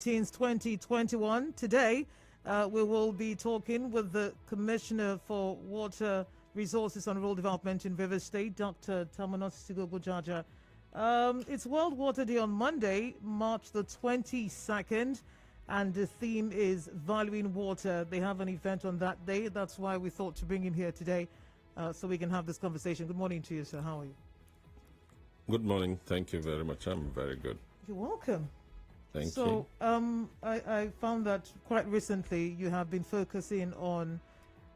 Since 2021. Today, we will be talking with the Commissioner for Water Resources and Rural Development in River State, Dr. Tamunosisi Gogo Jaja. It's World Water Day on Monday, March the 22nd, and the theme is Valuing Water. They have an event on that day. That's why we thought to bring him here today so we can have this conversation. Good morning to you, sir. How are you? Good morning. Thank you very much. I'm very good. You're welcome. Thank you. So, I found that quite recently you have been focusing on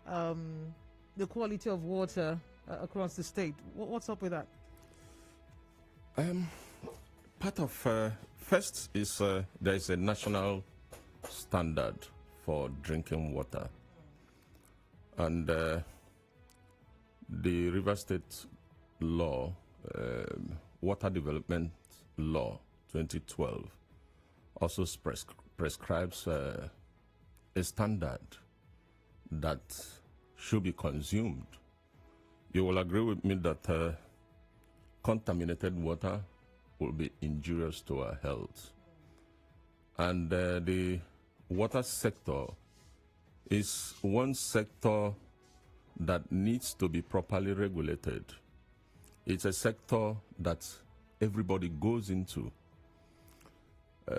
the quality of water across the state. What's up with that? Part of first is there is a national standard for drinking water, and the River State law, Water Development Law 2012, also prescribes a standard that should be consumed. You will agree with me that contaminated water will be injurious to our health. And the water sector is one sector that needs to be properly regulated. It's a sector that everybody goes into.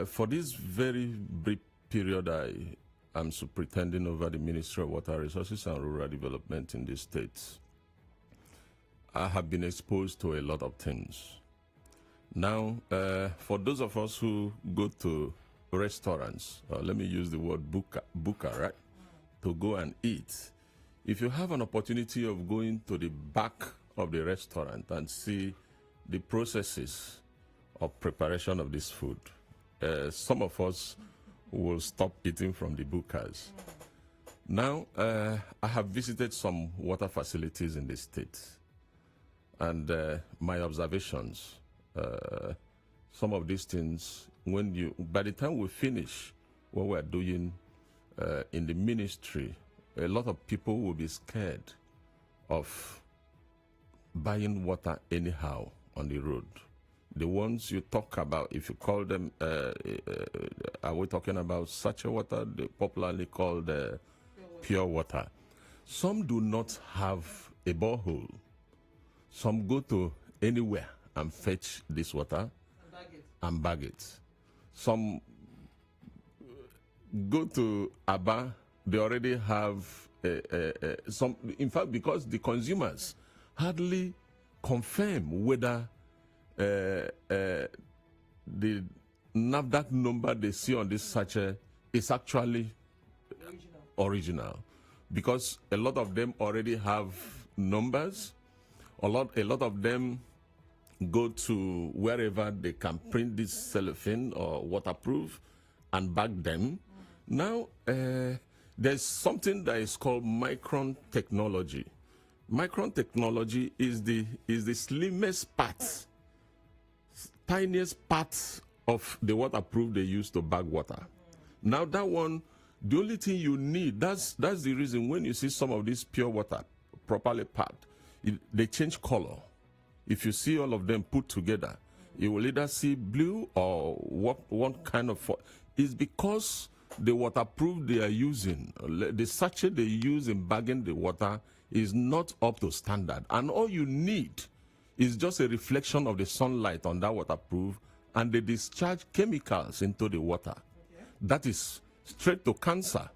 For this very brief period, I am superintending over the Ministry of Water Resources and Rural Development in the states. I have been exposed to a lot of things. Now, for those of us who go to restaurants, let me use the word buka, right? To go and eat. If you have an opportunity of going to the back of the restaurant and see the processes of preparation of this food, some of us will stop eating from the bukas. Now, I have visited some water facilities in the state, and my observations, some of these things, by the time we finish what we're doing in the ministry, a lot of people will be scared of buying water anyhow on the road. The ones you talk about, if you call them, are we talking about sachet water, they popularly called pure water? Some do not have a borehole. Some go to anywhere and fetch this water and bag it. Some go to Aba, they already have some, in fact, because the consumers hardly confirm whether the NAFDAC number they see on this sachet is actually original, because a lot of them already have numbers. A lot of them go to wherever they can print this cellophane or waterproof and bag them. Now, there's something that is called micron technology. Micron technology is the slimmest part, tiniest part of the waterproof they use to bag water. Now that one, the only thing you need, that's the reason when you see some of this pure water properly packed, they change color. If you see all of them put together, you will either see blue or one kind of, it's because the waterproof they are using, the sachet they use in bagging the water is not up to standard. And all you need is just a reflection of the sunlight on that waterproof, and they discharge chemicals into the water. Okay. That is straight to cancer.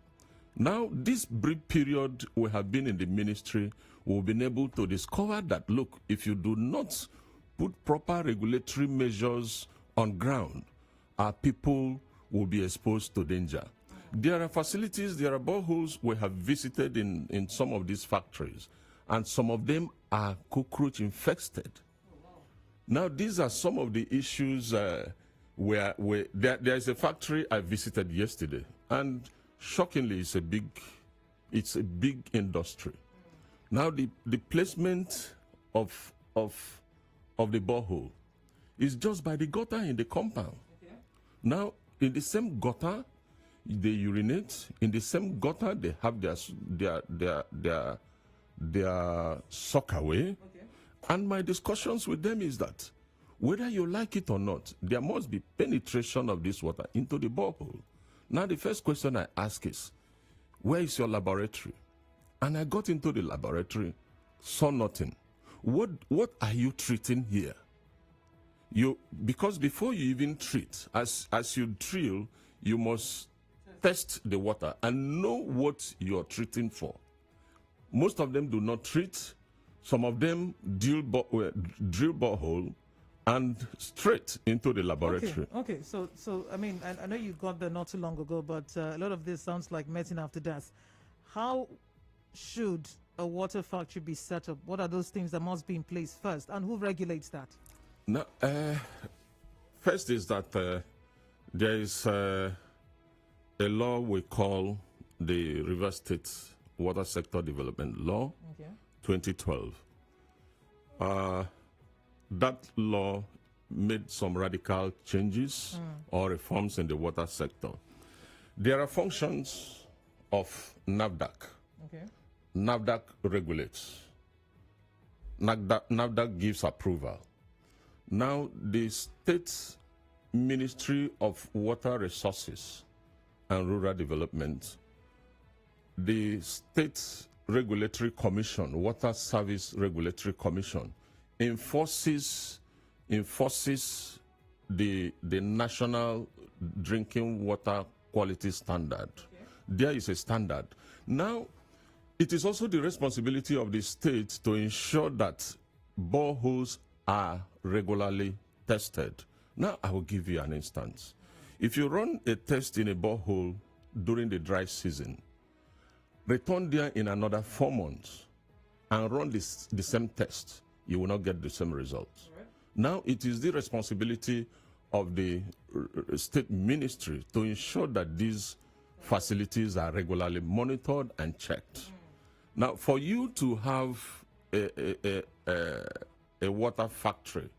Now, this brief period we have been in the ministry, we've been able to discover that, look, if you do not put proper regulatory measures on ground, our people will be exposed to danger. There are facilities, there are boreholes we have visited in some of these factories, and some of them are cockroach infested. Now, these are some of the issues where there is a factory I visited yesterday, and shockingly, it's a big industry. Now, the placement of the borehole is just by the gutter in the compound. Okay. Now, in the same gutter, they urinate. In the same gutter, they have their sock away. Okay. And my discussions with them is that Whether you like it or not, there must be penetration of this water into the borehole. Now, the first question I ask is, where is your laboratory? And I got into the laboratory, saw nothing. What are you treating here? Because before you even treat, as you drill, you must test the water and know what you're treating for. Most of them do not treat. Some of them drill borehole and straight into the laboratory. Okay. So I mean, I know you got there not too long ago, but a lot of this sounds like medicine after death. How should a water factory be set up? What are those things that must be in place first, and who regulates that? Now, first is that there is a law we call the River State Water Sector Development Law, 2012. That law made some radical changes or reforms in the water sector. There are functions of NAFDAC. NAFDAC regulates. NAFDAC gives approval. Now, the State Ministry of Water Resources and Rural Development, the State Regulatory Commission, Water Service Regulatory Commission, enforces the national drinking water quality standard. There is a standard. Now, it is also the responsibility of the state to ensure that boreholes are regularly tested. Now, I will give you an instance. If you run a test in a borehole during the dry season, return there in another 4 months and run the same test, you will not get the same results. Right. Now, it is the responsibility of the state ministry to ensure that these facilities are regularly monitored and checked. Now, for you to have a water factory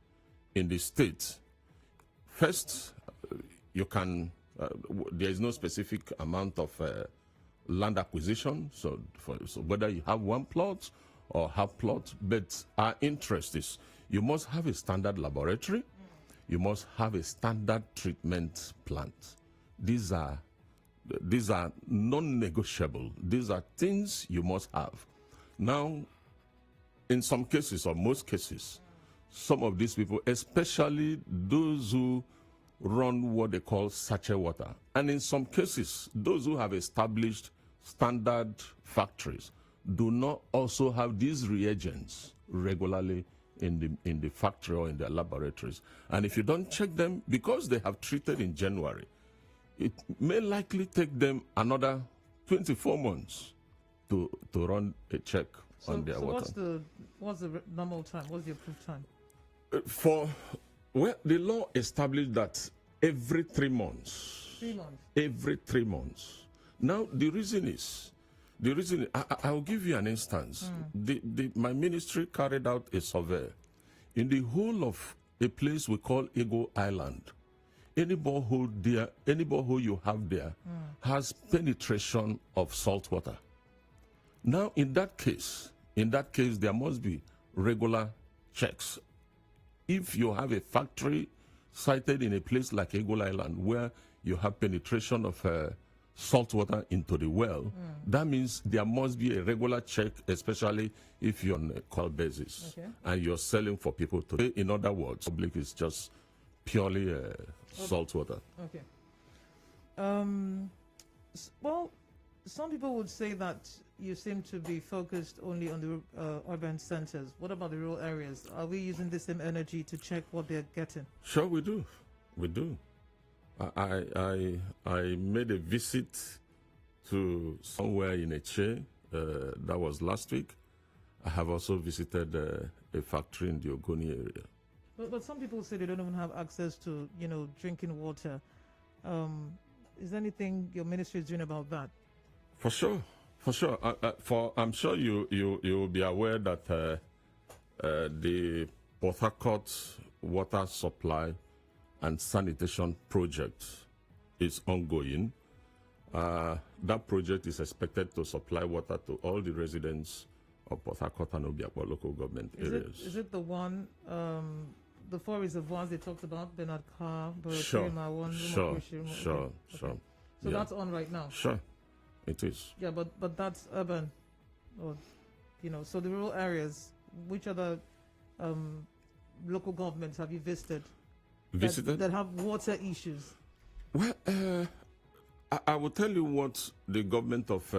in the state, first, you can, there is no specific amount of land acquisition, so whether you have one plot or half plot, but our interest is you must have a standard laboratory, you must have a standard treatment plant. These are non-negotiable. These are things you must have. Now, in some cases, or most cases, some of these people, especially those who run what they call sachet water, and in some cases, those who have established standard factories, do not also have these reagents regularly in the factory or in their laboratories. And if you don't check them, because they have treated in January, it may likely take them another 24 months to run a check on their water. What's the normal time? What's the approved time? The law established that every 3 months. 3 months. Every 3 months. Now, the reason I'll give you an instance. My ministry carried out a survey in the whole of a place we call Eagle Island. Any borehole you have there has penetration of salt water. Now, in that case, there must be regular checks. If you have a factory sited in a place like Eagle Island where you have penetration of salt water into the well, that means there must be a regular check, especially if you're on a call basis and you're selling for people to pay. In other words, public is just purely salt water. Okay. Well, some people would say that you seem to be focused only on the urban centers. What about the rural areas? Are we using the same energy to check what they're getting? Sure, we do. We do. I made a visit to somewhere in Eche. That was last week. I have also visited a factory in the Ogoni area. But some people say they don't even have access to, drinking water. Is there anything your ministry is doing about that? For sure. I'm sure you will be aware that the Port Harcourt water supply and sanitation project is ongoing. That project is expected to supply water to all the residents of Port Harcourt and Obiakwa local government areas. Is it the one the four reservoirs they talked about, Bernard Carr, Sure, Sure. sure. So Yeah. that's on right now. Sure, it is. Yeah, but that's urban, or so the rural areas. Which other local governments have you visited? Visited? That have water issues. Well, I will tell you what the government of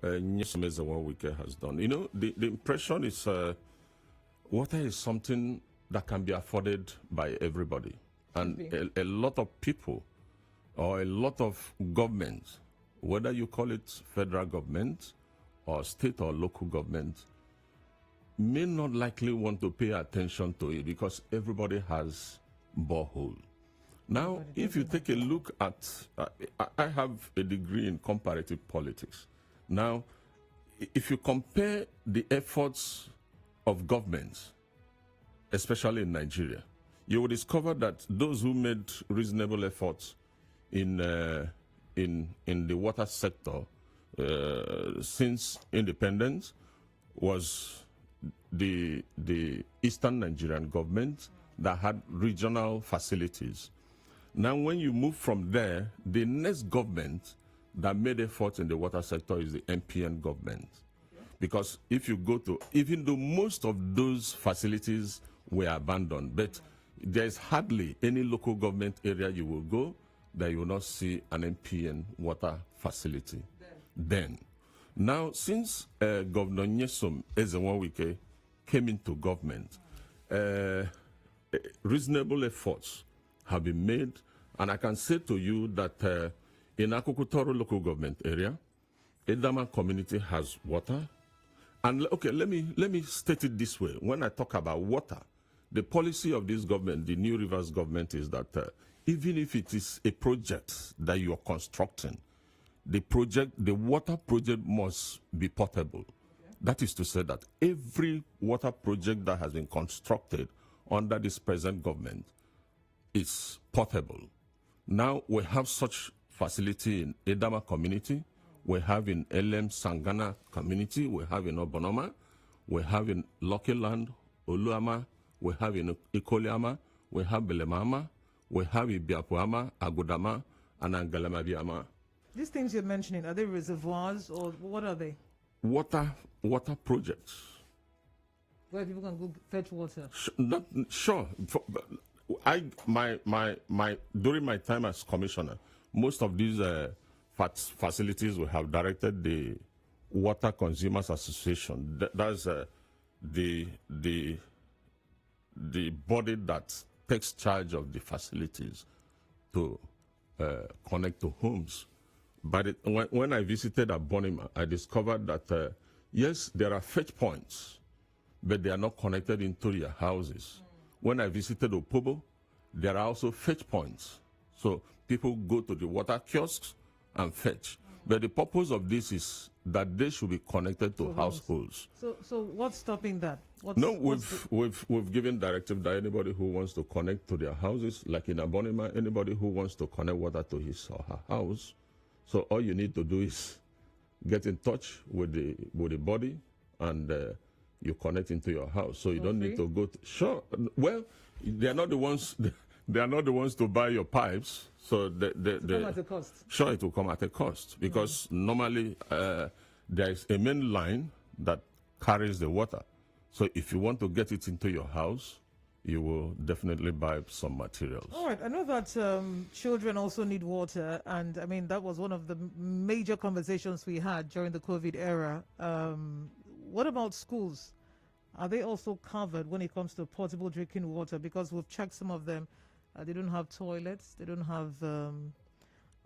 Nyesom Ezewonwike has done. The impression is water is something that can be afforded by everybody. And a lot of people or a lot of governments, whether you call it federal government or state or local government, may not likely want to pay attention to it because everybody has borehole. Now, if you take a look at, I have a degree in comparative politics. Now, if you compare the efforts of governments, especially in Nigeria, you will discover that those who made reasonable efforts in the water sector since independence was the Eastern Nigerian government that had regional facilities. Now, when you move from there, the next government that made efforts in the water sector is the MPN government. Because if you go to, even though most of those facilities were abandoned, but there's hardly any local government area you will go that you will not see an MPN water facility. Then. Now, since Governor Nyesom Ezewonwike came into government, reasonable efforts have been made, and I can say to you that in Akukutoro local government area, Edama community has water. And okay, let me state it this way. When I talk about water, the policy of this government, the New Rivers government, is that even if it is a project that you are constructing, the water project must be portable. Okay. That is to say that every water project that has been constructed under this present government is portable. Now we have such facility in Edama community, we have in Elem Sangana community, we have in Obonoma, we have in Lucky Land, Oluama, we have in Ikoliama, we have Belemama, we have in Biapuama, Agudama, and Angalamabiama. These things you're mentioning, are they reservoirs or what are they? Water projects. Where people can go fetch water? Sure. During my time as commissioner, most of these facilities we have directed the Water Consumers Association. That's the body that takes charge of the facilities to connect to homes. But when I visited Abonima, I discovered that, yes, there are fetch points, but they are not connected into your houses. When I visited Opobo, there are also fetch points. So people go to the water kiosks and fetch. But the purpose of this is that they should be connected to households. So what's stopping that? We've given directive that anybody who wants to connect to their houses, like in Abonima, anybody who wants to connect water to his or her house, so all you need to do is get in touch with the body, and you connect into your house. So you don't need to go. Sure. Well, they are not the ones. They are not the ones to buy your pipes. So it will come at a cost. Sure, it will come at a cost because normally there is a main line that carries the water. So if you want to get it into your house, you will definitely buy some materials. All right. I know that children also need water, and I mean that was one of the major conversations we had during the COVID era. What about schools? Are they also covered when it comes to portable drinking water? Because we've checked some of them. They don't have toilets. They don't have a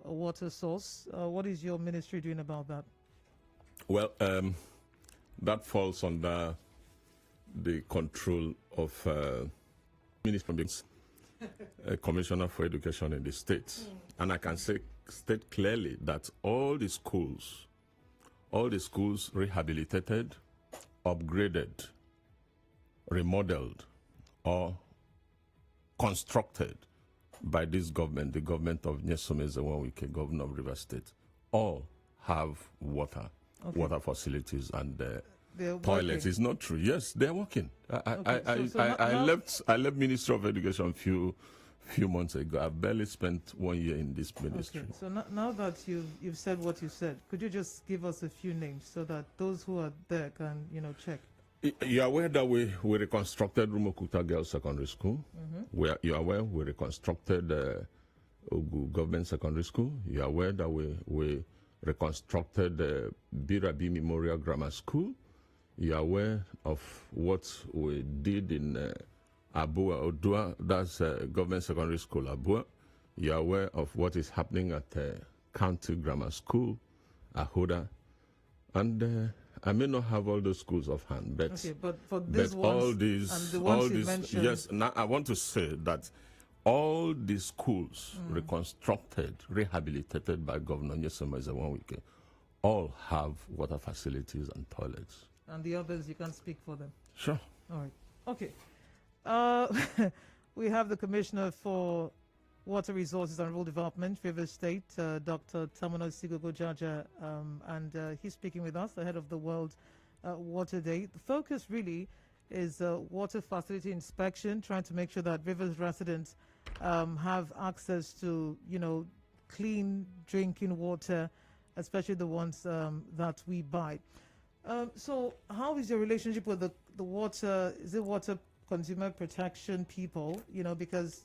water source. What is your ministry doing about that? Well, that falls under the control of Minister Commissioner for Education in the state. And I can state clearly that all the schools rehabilitated, upgraded, remodeled, or constructed by this government, the government of Nyesom Ezewonwike, governor of Rivers State, all have water facilities, and They're toilets. working. It's not true. Yes, they're working. Okay, so I left Ministry of Education few months ago. I barely spent 1 year in this ministry. Okay, so now that you've said what you said, could you just give us a few names so that those who are there can check? You're aware that we reconstructed Rumukuta Girls Secondary School. You're aware we reconstructed Ogu Government Secondary School. You're aware that we reconstructed Birabi Memorial Grammar School. You're aware of what we did in Abua Odua, that's Government Secondary School Abua. You're aware of what is happening at County Grammar School, Ahoda. And I may not have all those schools offhand, but, okay, but for these ones all these, and the ones you mentioned, yes. Now I want to say that all the schools reconstructed, rehabilitated by Governor Nyesom as a 1 week, all have water facilities and toilets. And the others, you can speak for them. Sure. All right. Okay. We have the Commissioner for Water Resources and Rural Development, Rivers State, Dr. Tamunosisi Jaja, and he's speaking with us ahead of the World Water Day. The focus really is water facility inspection, trying to make sure that Rivers residents have access to, clean drinking water, especially the ones that we buy. So how is your relationship with the water? Is it water consumer protection people? Because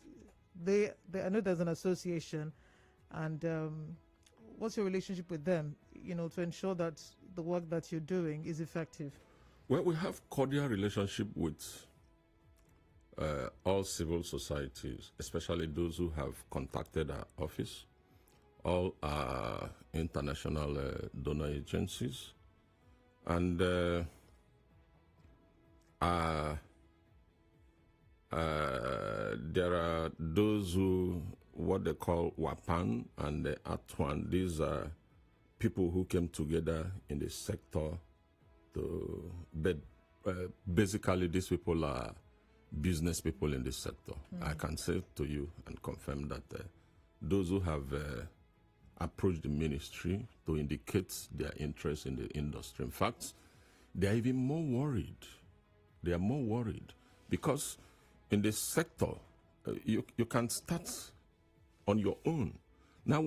I know there's an association, and what's your relationship with them? To ensure that the work that you're doing is effective. Well, we have cordial relationship with all civil societies, especially those who have contacted our office, all our international donor agencies, and there are those who, what they call WAPAN and the ATWAN. These are people who came together in the sector to, but basically these people are business people in this sector. I can say to you and confirm that those who have approached the ministry to indicate their interest in the industry. In fact, they are even more worried. They are more worried because in this sector, you can start on your own. Now,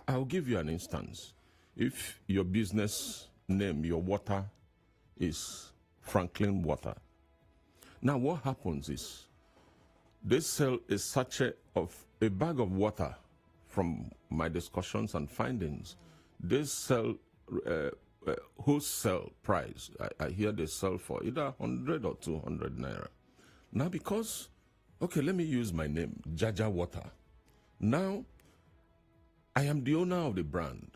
I'll give you an instance. If your business name, your water is Franklin Water. Now, what happens is they sell a bag of water. From my discussions and findings, they sell wholesale price. I hear they sell for either 100 or 200 naira. Now, because, okay, let me use my name, Jaja Water. Now, I am the owner of the brand.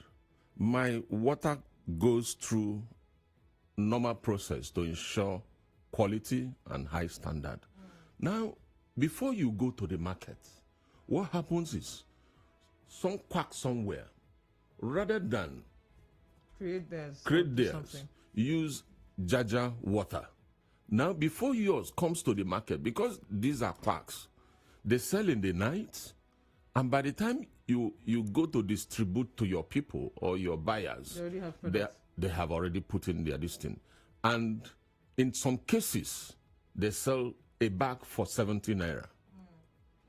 My water goes through normal process to ensure quality and high standard. Now, before you go to the market, what happens is some quack somewhere, rather than create theirs, use Jaja Water. Now, before yours comes to the market, because these are quacks, they sell in the night, and by the time you go to distribute to your people or your buyers, they have already put in their listing. And in some cases, they sell a bag for 70 naira.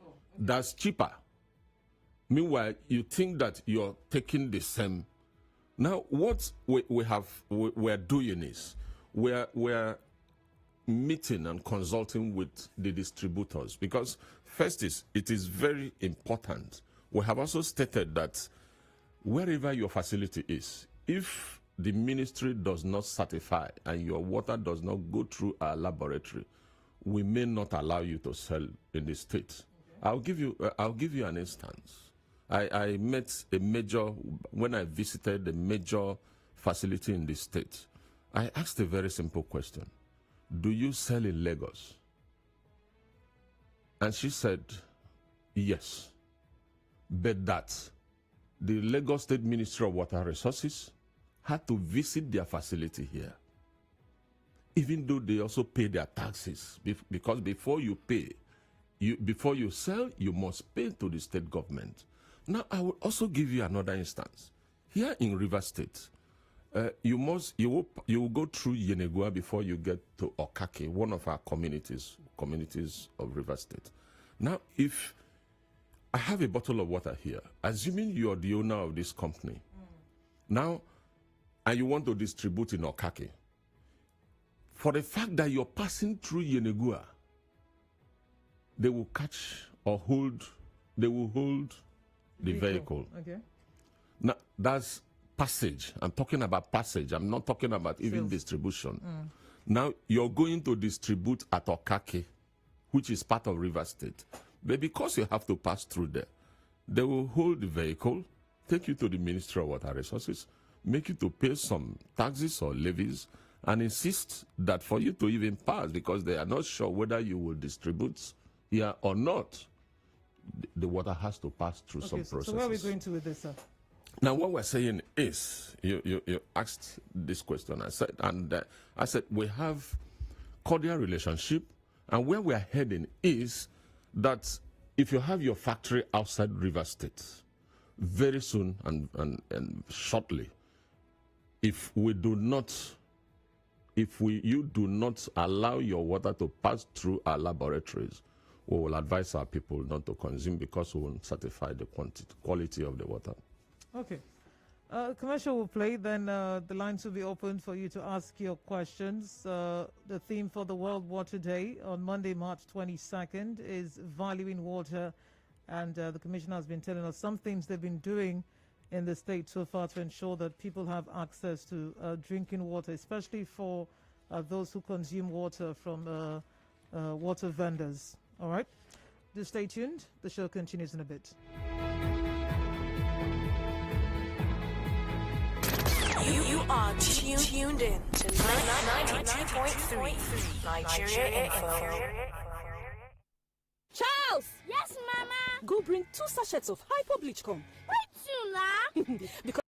Oh, okay. That's cheaper. Meanwhile, you think that you're taking the same. Now, what we're doing is we're meeting and consulting with the distributors, because first it is very important. We have also stated that wherever your facility is, if the ministry does not certify and your water does not go through our laboratory, we may not allow you to sell in the state. Okay. I'll give you an instance. I met when I visited a major facility in the state, I asked a very simple question. Do you sell in Lagos? And she said, yes. But that the Lagos State Ministry of Water Resources had to visit their facility here, even though they also pay their taxes, because before you pay, before you sell, you must pay to the state government. Now, I will also give you another instance. Here in Rivers State, You will go through Yenegua before you get to Okake, one of our communities of River State. Now, if I have a bottle of water here, assuming you are the owner of this company, now, and you want to distribute in Okake, for the fact that you're passing through Yenegua, they will catch or hold, they will hold the vehicle. Okay. Now, that's passage. I'm talking about passage. I'm not talking about even distribution. Now, you're going to distribute at Okake, which is part of River State. But because you have to pass through there, they will hold the vehicle, take you to the Ministry of Water Resources, make you to pay some taxes or levies, and insist that for you to even pass, because they are not sure whether you will distribute here or not, the water has to pass through some processes. So where are we going to with this, sir? Now, what we're saying is, you asked this question. I said we have cordial relationship, and where we are heading is that if you have your factory outside River State, very soon and shortly, if you do not allow your water to pass through our laboratories, we will advise our people not to consume, because we won't certify the quality of the water. Okay. Commercial will play, then the lines will be open for you to ask your questions. The theme for the World Water Day on Monday, March 22nd is valuing water, and the Commissioner has been telling us some things they've been doing in the state so far to ensure that people have access to drinking water, especially for those who consume water from water vendors. All right? Do stay tuned. The show continues in a bit. You are tuned in to 92.3 Nigeria Info. Charles! Yes, Mama? Go bring 2 sachets of hyper bleach, come. Wait, Tula! Because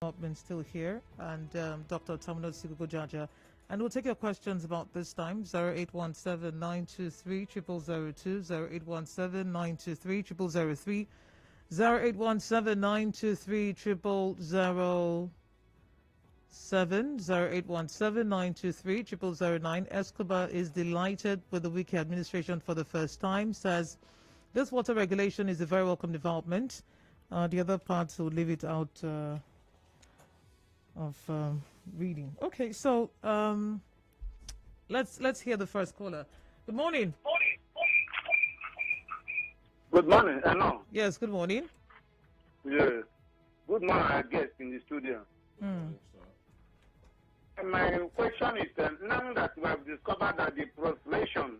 Department still here, and Dr. Tamunosisi Jaja. And we'll take your questions about this time. 0817-923-0002, 0817-923-0003, 0817-923-0007, 0817-923-0009. Escobar is delighted with the Wiki administration for the first time, says this water regulation is a very welcome development. The other parts will leave it out of reading. Okay, so let's hear the first caller. Good morning. Good morning. Hello. Yes, good morning. Yeah. Good morning, I guess, in the studio. And my question is, now that we have discovered that the proliferation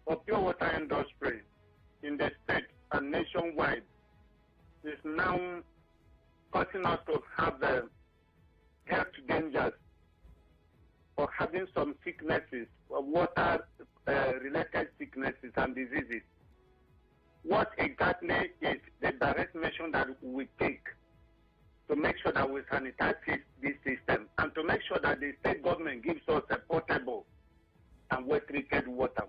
of pure water industry in the state and nationwide is now causing us to have health dangers or having some sicknesses, water-related sicknesses and diseases. What exactly is the direct measure that we take to make sure that we sanitize this system and to make sure that the state government gives us a portable and well-treated water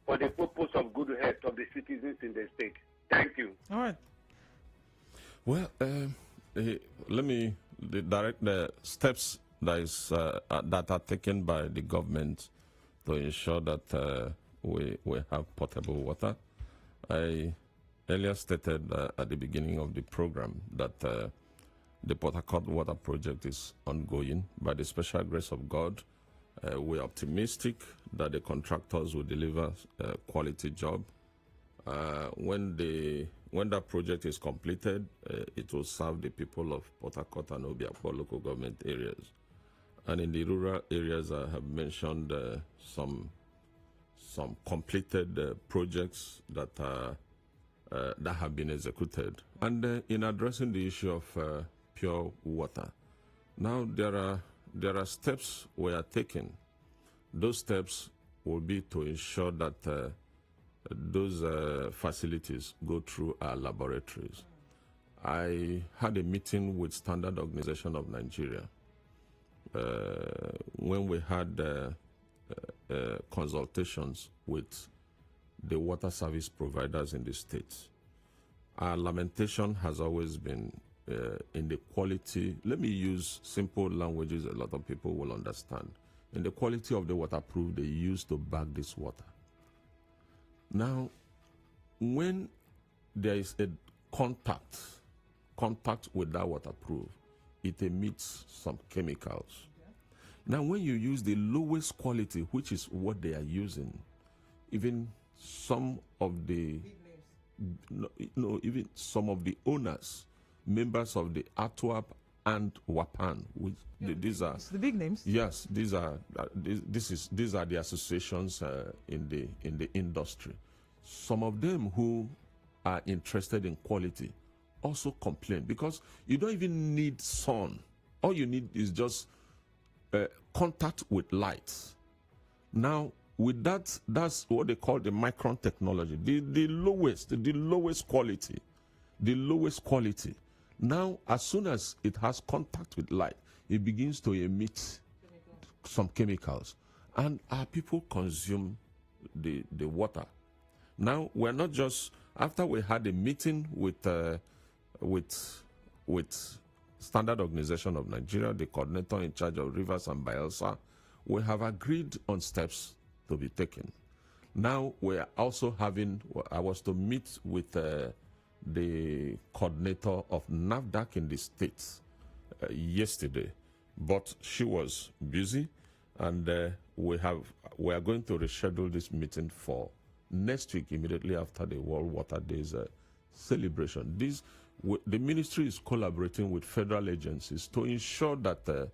for the purpose of good health of the citizens in the state? Thank you. All right. Well, let me direct the steps that are taken by the government to ensure that we have potable water. I earlier stated at the beginning of the program that the Port Harcourt Water Project is ongoing. By the special grace of God, we're optimistic that the contractors will deliver a quality job. When that project is completed, it will serve the people of Port Harcourt and Obiakpor local government areas. And in the rural areas, I have mentioned some completed projects that have been executed. And in addressing the issue of pure water, now there are steps we are taking. Those steps will be to ensure that those facilities go through our laboratories. I had a meeting with Standard Organization of Nigeria when we had consultations with the water service providers in the states. Our lamentation has always been in the quality. Let me use simple languages a lot of people will understand. In the quality of the waterproof they use to bag this water. Now, when there is a contact with that waterproof, it emits some chemicals. Now, when you use the lowest quality, which is what they are using, even some of the even some of the owners, members of the ATWAP and WAPAN, which these are the big names. Yes, these are the associations in the industry. Some of them who are interested in quality also complain because you don't even need sun. All you need is just contact with light. Now, with that, that's what they call the micron technology, the lowest quality. Now, as soon as it has contact with light, it begins to emit some chemicals, and our people consume the water. Now, we're not just, after we had a meeting with Standard Organization of Nigeria, the coordinator in charge of Rivers and Bayelsa, we have agreed on steps to be taken. Now, we are also I was to meet with the coordinator of NAFDAC in the States yesterday, but she was busy, and we are going to reschedule this meeting for next week, immediately after the World Water Days celebration. The ministry is collaborating with federal agencies to ensure that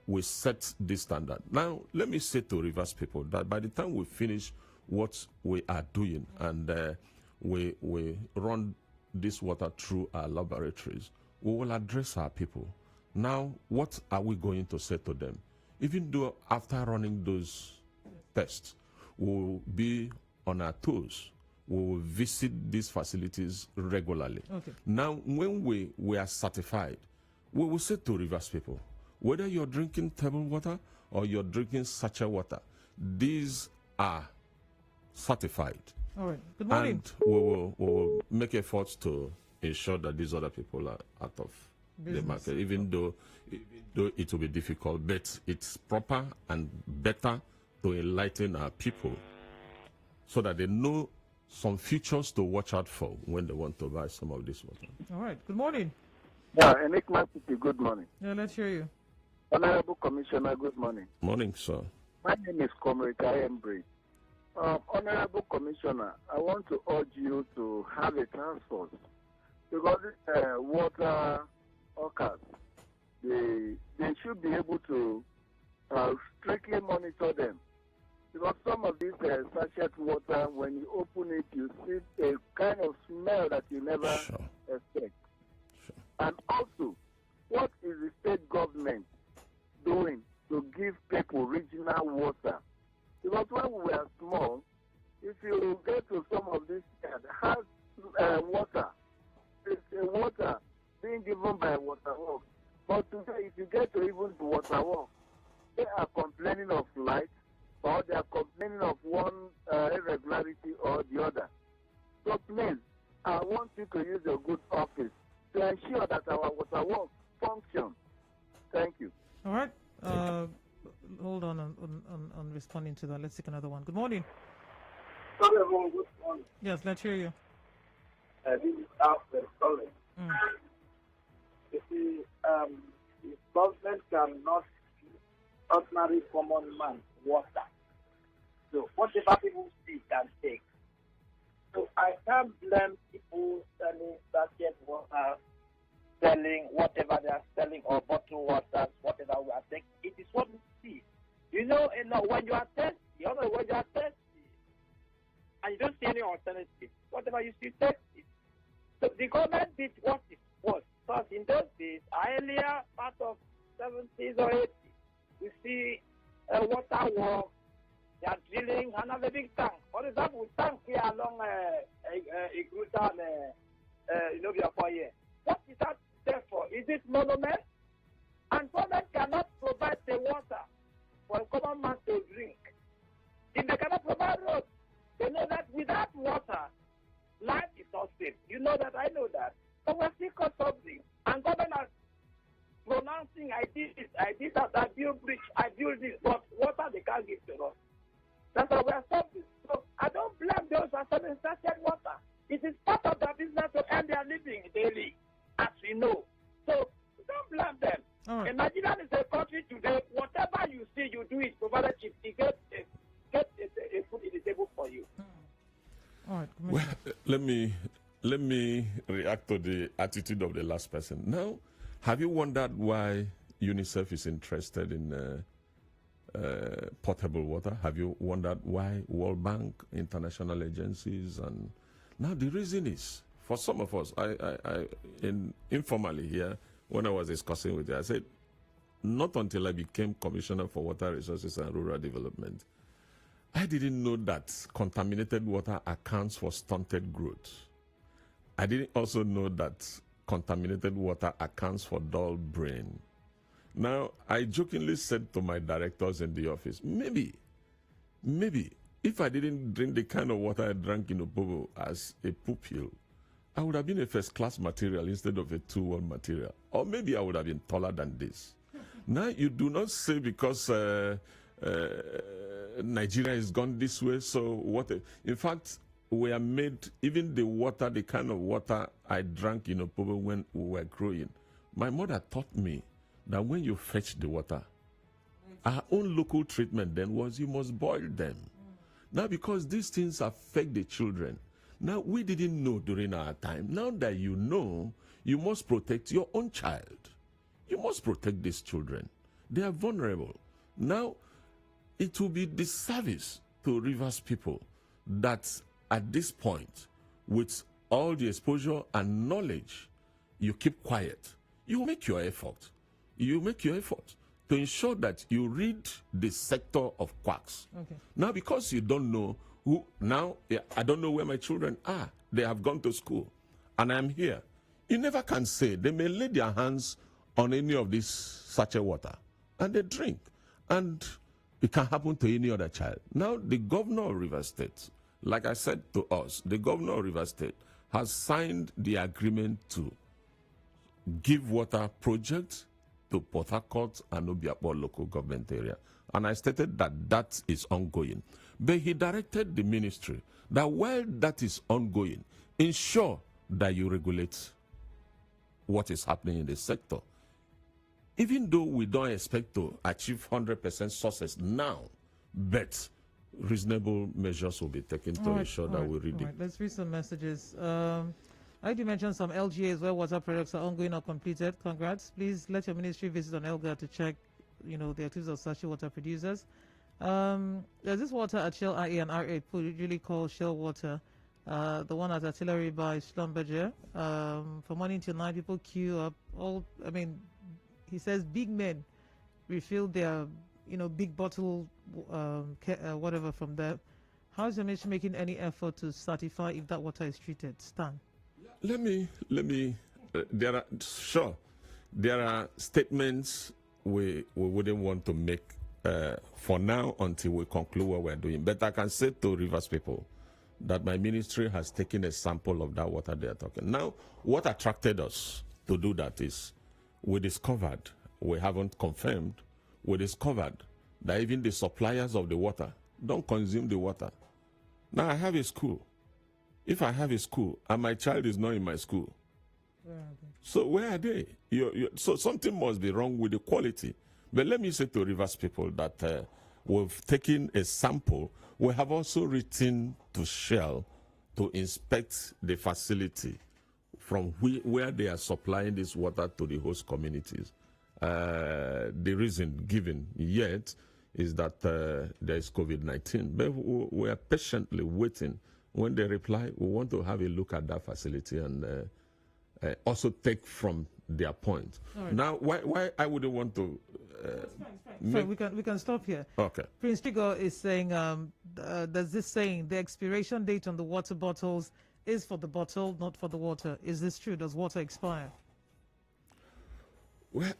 we set this standard. Now, let me say to Rivers people that by the time we finish what we are doing and we run this water through our laboratories, we will address our people. Now, what are we going to say to them? Even though after running those tests, we will be on our toes. We will visit these facilities regularly. Okay. Now, when we are certified, we will say to Rivers people, whether you're drinking table water or you're drinking sachet water, these are certified. All right. Good morning. And we will make efforts to ensure that these other people are out of the market, even though it will be difficult. But it's proper and better to enlighten our people so that they know some features to watch out for when they want to buy some of this water. All right. Good morning. Yeah, Enigma City, good morning. Yeah, let's hear you. Honorable Commissioner, good morning. Morning, sir. My name is Comrade Embry. Honorable Commissioner, I want to urge you to have a task force because water hawkers, they should be able to strictly monitor them. Because some of these sachet water, when you open it, you see a kind of smell that you never expect. Sure. And also, what is the state government doing to give people regional water? Because when we were small, if you get to some of these has water, it's water being given by water works. But today, if you get to even the water works, they are complaining of light, or they are complaining of one irregularity or the other. So please, I want you to use your good office to ensure that our water works function. Thank you. All right. Hold on responding to that. Let's take another one. Good morning. Sorry, everyone. Good morning. Yes, let's hear you. This is Alfred calling. You see, the government cannot give ordinary common man water. So whatever people see can take. So I can't blame people selling sachet water, selling whatever they are selling, or bottled water, whatever we are taking. It is what we see. You know, when you are thirsty, when you are thirsty, and you don't see any alternative, whatever you see, take it. So the government did what it was. Because in those days, earlier part of 70s or 80s, we see water work, they are drilling and have a big tank. For example, tank here along Igruta and here. What is that there for? Is it monument? And government cannot provide the water for a common man to drink. If they cannot provide roads, they know that without water, life is not safe. You know that, I know that. So we're still caught something. And government are pronouncing, I did that, I build bridge, I build this, but water they can't give to us. That's why we're suffering. So I don't blame those who are selling sachet water. It is part of their business to earn their living daily, as we know. So don't blame them. All right. Nigeria is a country today, whatever you see, you do it, provided cheap. You get a food in the table for you. All right. Well, let me react to the attitude of the last person. Now, have you wondered why UNICEF is interested in potable water? Have you wondered why World Bank, international agencies, and now the reason is for some of us. I informally here when I was discussing with you, I said, not until I became Commissioner for Water Resources and Rural Development, I didn't know that contaminated water accounts for stunted growth. I didn't also know that contaminated water accounts for dull brain. Now, I jokingly said to my directors in the office, maybe, if I didn't drink the kind of water I drank in Opobo as a pupil, I would have been a first-class material instead of a 2-1 material. Or maybe I would have been taller than this. Now, you do not say because Nigeria has gone this way, so what? In fact, we are made, even the water, the kind of water I drank in Opobo when we were growing. My mother taught me that when you fetch the water, our own local treatment then was you must boil them. Now, because these things affect the children, now we didn't know during our time. Now that you know, you must protect your own child. You must protect these children. They are vulnerable. Now, it will be disservice to Rivers people that at this point, with all the exposure and knowledge, you keep quiet. You make your effort. You make your effort to ensure that you rid the sector of quacks. Okay. Now, because you don't know who, now I don't know where my children are. They have gone to school, and I am here. You never can say. They may lay their hands on any of this sachet water, and they drink. And it can happen to any other child. Now, the governor of Rivers State, like I said to us, the governor of Rivers State has signed the agreement to give water projects to Port Harcourt and Obiakpor local government area. And I stated that that is ongoing. But he directed the ministry that while that is ongoing, ensure that you regulate what is happening in the sector. Even though we don't expect to achieve 100% success now, but reasonable measures will be taken to ensure that we read it. Let's read some messages. I do mention some LGAs where water projects are ongoing or completed. Congrats. Please let your ministry visit on Elga to check, the activities of sachet water producers. There's this water at Shell IE and R8, usually called Shell water. The one at Artillery by Schlumberger. From morning till night, people queue up. He says big men refill their, big bottle, whatever from there. How is the ministry making any effort to certify if that water is treated? Stan. Let me. There are statements we wouldn't want to make for now until we conclude what we're doing. But I can say to Rivers people that my ministry has taken a sample of that water they are talking. Now, what attracted us to do that is we discovered, we haven't confirmed, we discovered that even the suppliers of the water don't consume the water. Now, I have a school. If I have a school and my child is not in my school, so where are they? So something must be wrong with the quality. But let me say to Rivers people that we've taken a sample. We have also written to Shell to inspect the facility from where they are supplying this water to the host communities. The reason given yet is that there is COVID-19. But we are patiently waiting. When they reply, we want to have a look at that facility and also take from their point. Right. Now, why I wouldn't want to... It's fine. So we can stop here. Okay. Prince Chigo is saying, there's this saying, the expiration date on the water bottles is for the bottle, not for the water. Is this true? Does water expire? Well,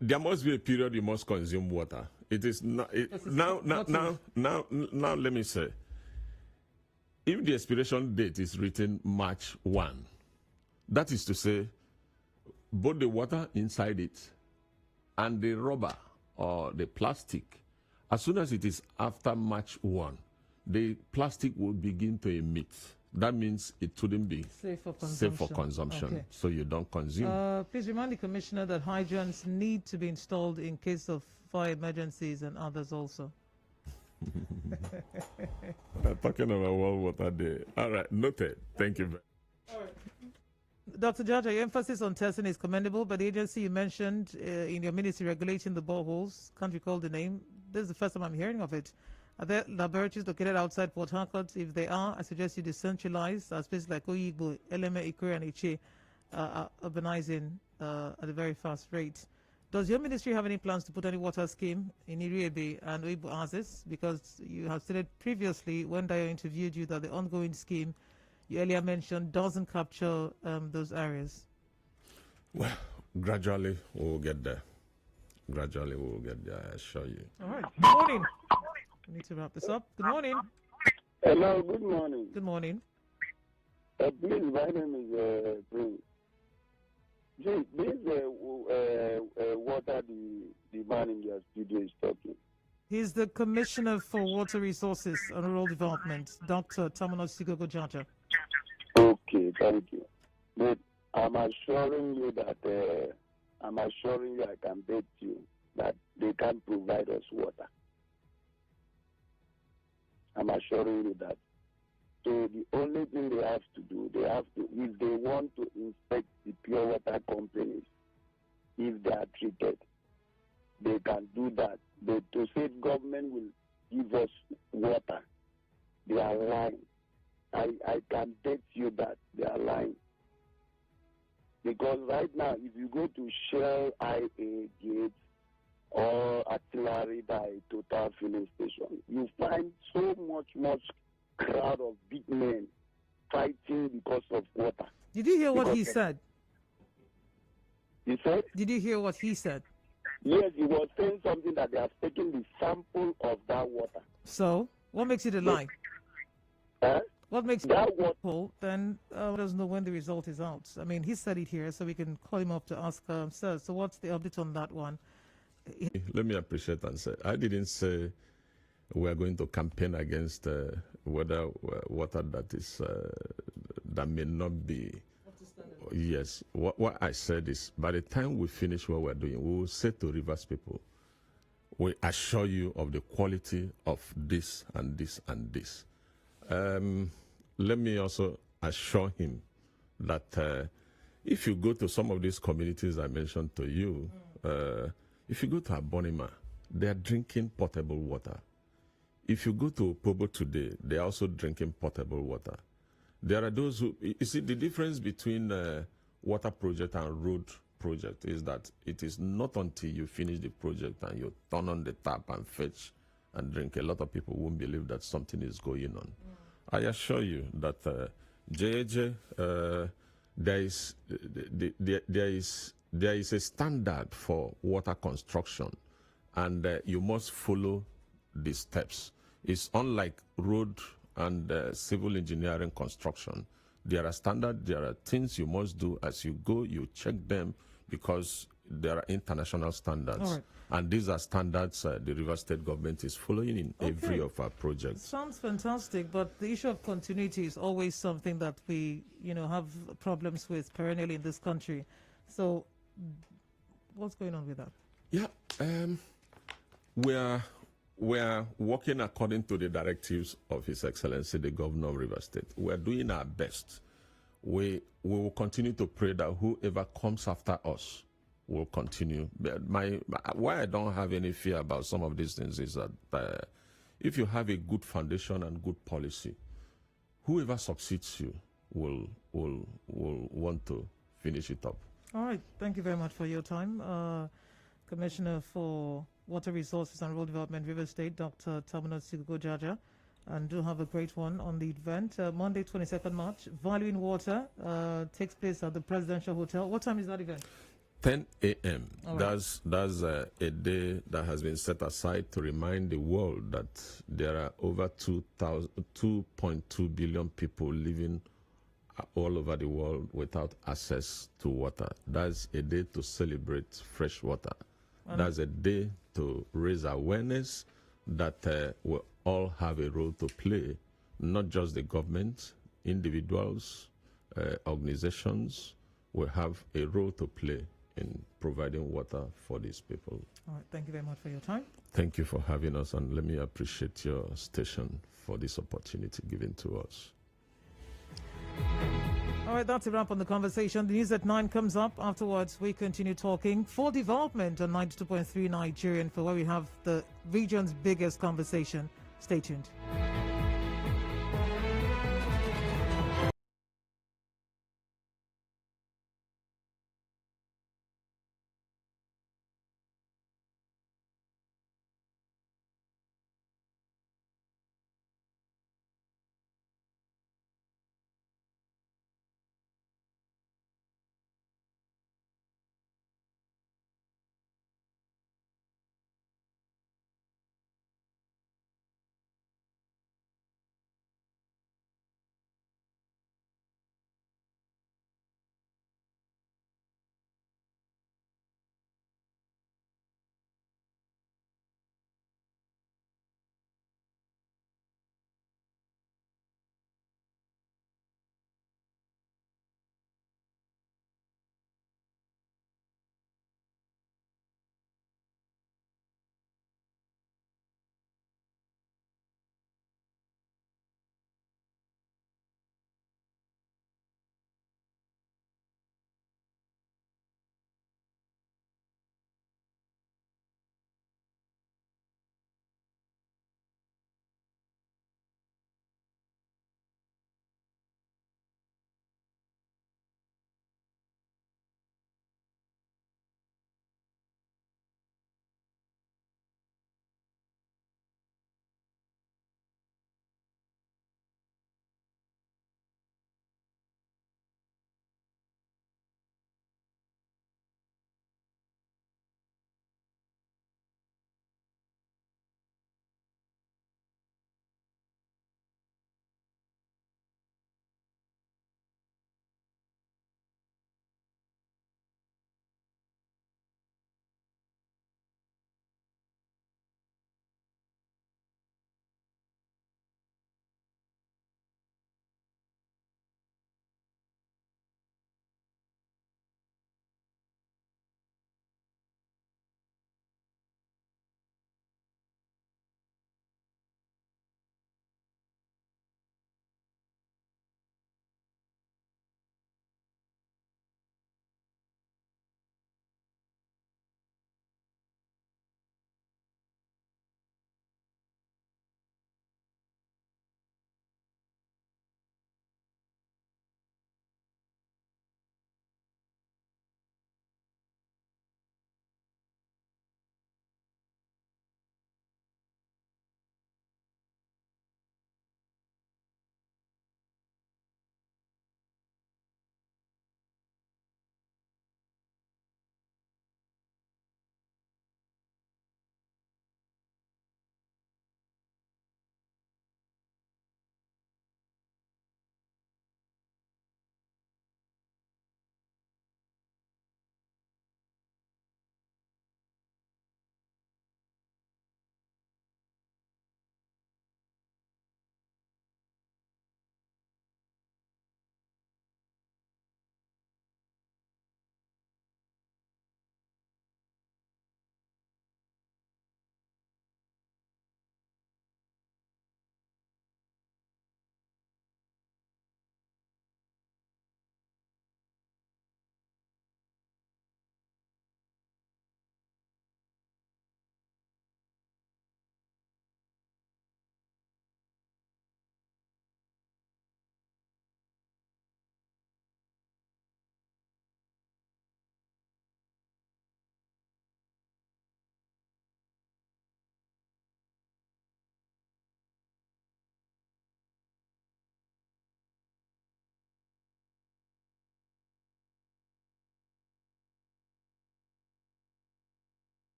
there must be a period you must consume water. It is not... now, let me say, if the expiration date is written March 1, that is to say, both the water inside it and the rubber or the plastic, as soon as it is after March 1, the plastic will begin to emit. That means it shouldn't be safe for consumption. Okay. So you don't consume. Please remind the Commissioner that hydrants need to be installed in case of fire emergencies and others also. Talking about World Water Day. All right, noted. Thank you. All right. Dr. Jaja, your emphasis on testing is commendable, but the agency you mentioned in your ministry regulating the boreholes, can't recall the name. This is the first time I'm hearing of it. Are there laboratories located outside Port Harcourt? If they are, I suggest you decentralize, as places like Oyigbo, Eleme, Ikure, and Iche are urbanizing at a very fast rate. Does your ministry have any plans to put any water scheme in Iriebe and Oyibo Oasis? Because you have stated previously when Dayo interviewed you that the ongoing scheme you earlier mentioned doesn't capture those areas. Well, gradually we'll get there. Gradually we'll get there, I assure you. All right. Good morning. I need to wrap this up. Good morning. Hello, good morning. Good morning. Please, my name is Prince. This water the man in your studio is talking. He's the Commissioner for Water Resources and Rural Development, Dr. Tamunosisi Gogo Jaja. Okay, thank you. But I'm assuring you that I can bet you that they can provide us water. I'm assuring you that. So the only thing they have to do, if they want to inspect the pure water companies, if they are treated, they can do that. But to say government will give us water, they are lying. I can bet you that they are lying. Because right now, if you go to Shell IA Gates or Artillery by Total Filling Station, you find so much crowd of big men fighting because of water. Did you hear what he said? He said? Did you hear what he said? Yes, he was saying something that they have taken the sample of that water. So, what makes it a lie? What makes that water? Then let us know when the result is out. I mean, he said it here, so we can call him up to ask sir. So, what's the update on that one? Let me appreciate and say, I didn't say we are going to campaign against water that is that may not be. Yes, what I said is, by the time we finish what we're doing, we will say to Rivers people, we assure you of the quality of this and this and this. Let me also assure him that if you go to some of these communities I mentioned to you, if you go to Abonima, they are drinking potable water. If you go to Pobo today, they are also drinking potable water. There are those who, you see, the difference between water project and road project is that it is not until you finish the project and you turn on the tap and fetch and drink. A lot of people won't believe that something is going on. I assure you that Jaja, there is a standard for water construction, and you must follow the steps. It's unlike road and civil engineering construction. There are standards, there are things you must do as you go, you check them because there are international standards. Right. And these are standards the River State government is following in every of our projects. Sounds fantastic, but the issue of continuity is always something that we, have problems with perennially in this country. So what's going on with that? Yeah, we are working according to the directives of His Excellency, the Governor of River State. We are doing our best. We will continue to pray that whoever comes after us will continue. But why I don't have any fear about some of these things is that if you have a good foundation and good policy, whoever succeeds you will want to finish it up. All right. Thank you very much for your time. Commissioner for Water Resources and Rural Development, River State, Dr. Tamunosisi Jaja. And do have a great one on the event. Monday, 22nd March, Valuing Water takes place at the Presidential Hotel. What time is that event? 10 a.m. Right. That's a day that has been set aside to remind the world that there are over 2.2 billion people living all over the world without access to water. That's a day to celebrate fresh water. That's a day to raise awareness that we all have a role to play, not just the government, individuals, organizations will have a role to play in providing water for these people. All right, thank you very much for your time. Thank you for having us, and let me appreciate your station for this opportunity given to us. All right, that's a wrap on the conversation. The news at 9 comes up. Afterwards, we continue talking for development on 92.3 Nigerian, for where we have the region's biggest conversation. Stay tuned.